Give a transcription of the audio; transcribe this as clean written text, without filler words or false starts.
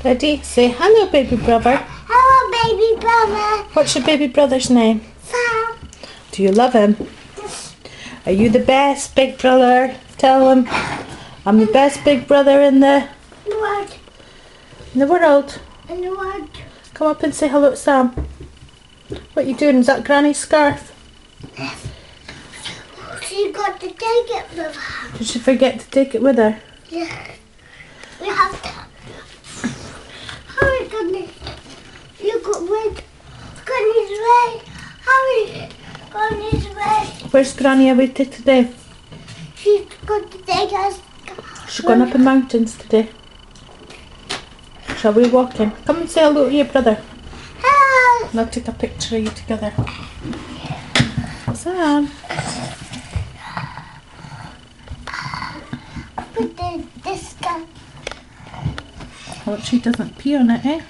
Ready? Say hello, baby brother. Hello, baby brother. What's your baby brother's name? Sam. Do you love him? Are you the best big brother? Tell him. I'm the best big brother in the What? world. And what? Come up and say hello to Sam. What are you doing? Is that Granny's scarf? She got to take it with her. Did she forget to take it with her? Yeah. We have to. Hurry, goodness. You got rid. Goodness way. Hurry. Goodness way. Where's Granny away to today? She's got to take us. She's gone up in mountains today. Shall we walk in? Come and say hello to your brother. Hello. And I'll take a picture of you together. Sam. Put this guy. I hope she doesn't pee on it, eh?